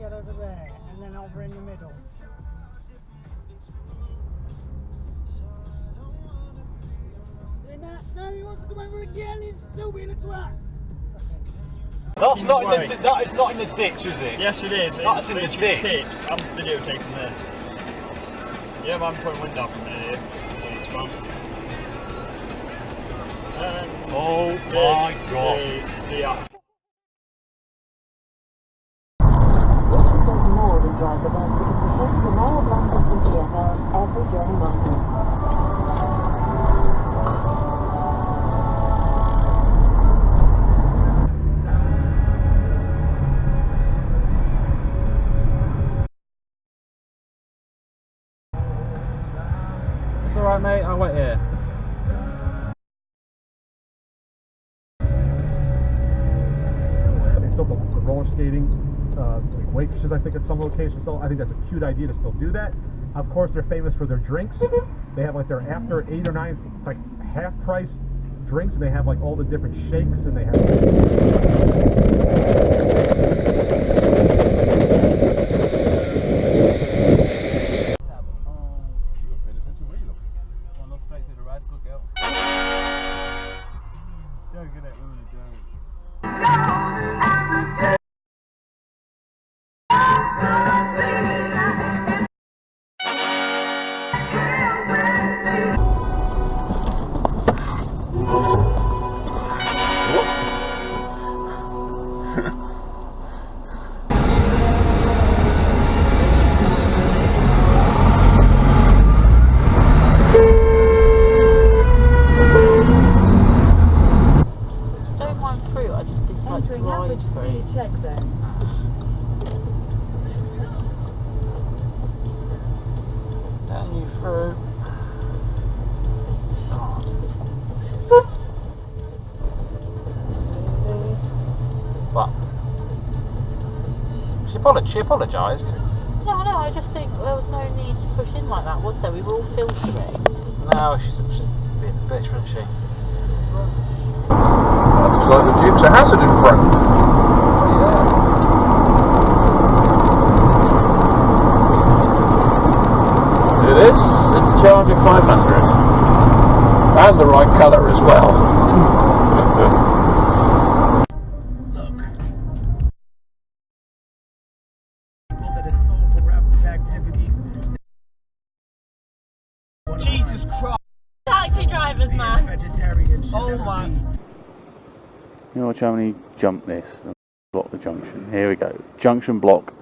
get over there, and then over in the middle. Doing that? No, he wants to come over again. He's still being a twat. That's not in the, that is not in the ditch, is it? Yes, it is. That's in the ditch. I'm videotaping this. Yeah, I'm putting wind off from here. It's fun. Oh my God. Does more than drive the bus because to him, the narrow blanket into your hair every journey matters. It's alright, mate, I'll wait here. They still have the roller skating, like waitresses, I think, at some locations. So I think that's a cute idea to still do that. Of course, they're famous for their drinks. They have like their after 8 or 9, it's like half price drinks, and they have like all the different shakes, and they have. She apologised. No, I just think there was no need to push in like that, was there? We were all filtering. No, she's being a bitch, wasn't she? Looks like the Duke's a hazard in front. It is. It's a Charger 500. And the right colour as well. Jesus Christ. Taxi drivers, man. Oh my. You watch how many jump this and block the junction. Here we go. Junction block.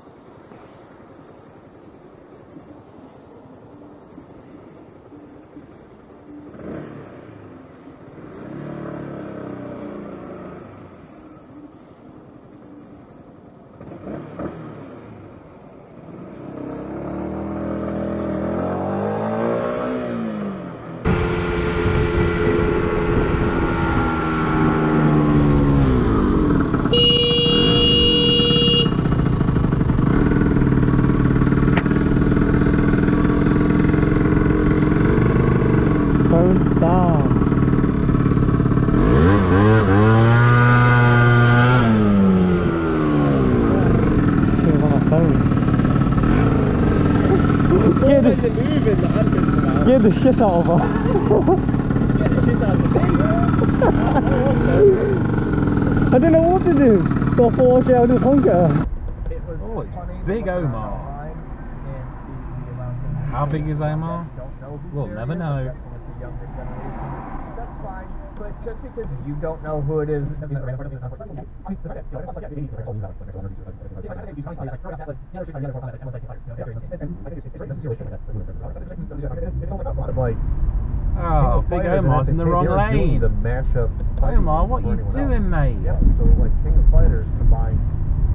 Scared the shit out of her. I didn't know what to do, so I thought, okay, I'll just honk at her. Oh, it's big Omar. How big is Omar? We'll never know. That's fine, but just because you don't know who it is. Like, oh, big Omar's in the wrong lane. The mashup. Omar, what are you doing, mate? Yeah, so like King of Fighters combined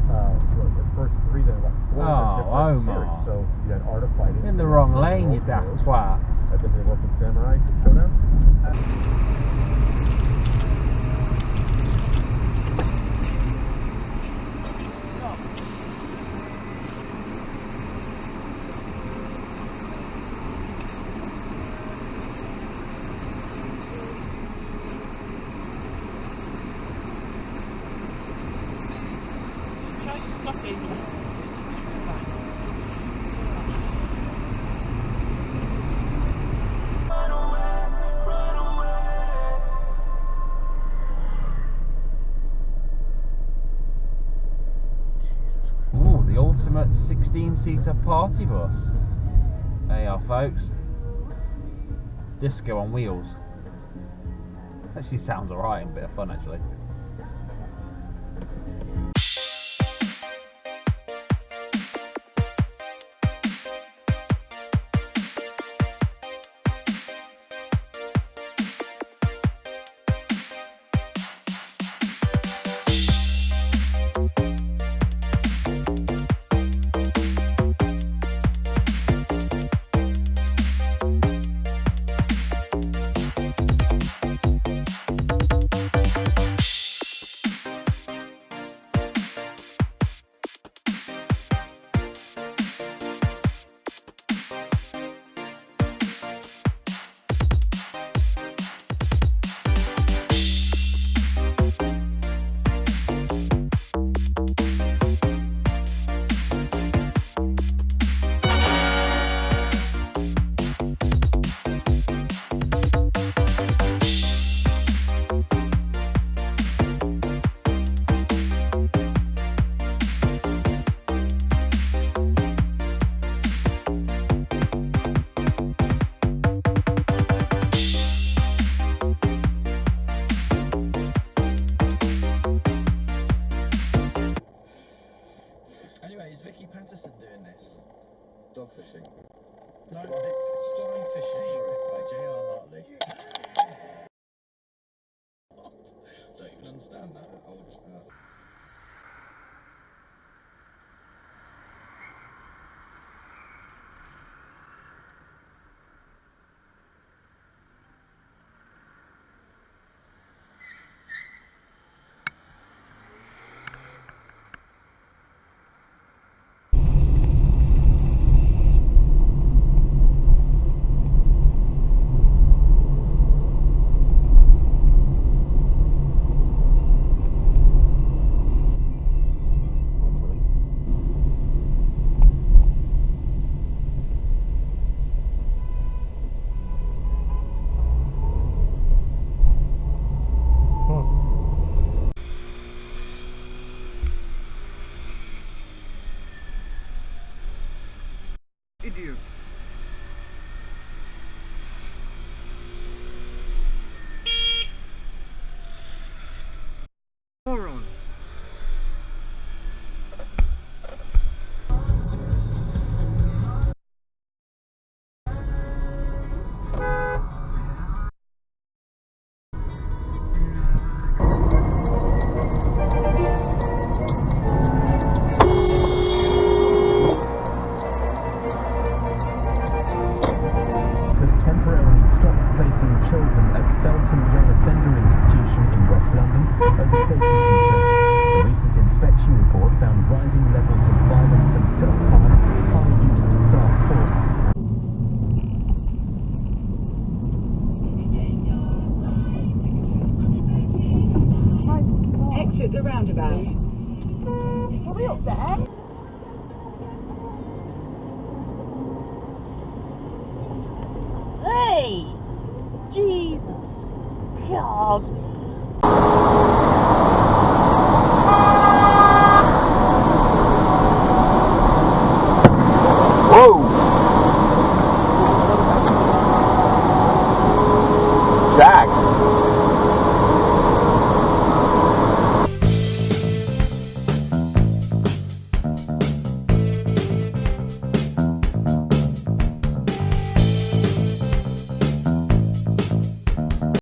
the first 3 to like 4 different series. So you had Art of Fighting. In the wrong lane, you daft twat. And then they worked with Samurai Showdown. Try stopping. Thee-Afthermath 16-seater party bus. There you are, folks. Disco on wheels. Actually sounds alright and a bit of fun, actually. Dog fishing. No, fly fishing. By J.R. Hartley. Don't even understand that. Idiot. Moron. Temporarily stopped placing children at Feltham Young Offender Institution in West London over safety concerns. A recent inspection report found rising levels of violence and self-harm, high use of staff force. Exit the roundabout. Are we up there? Hey! Jesus! God! Whoa! Jag!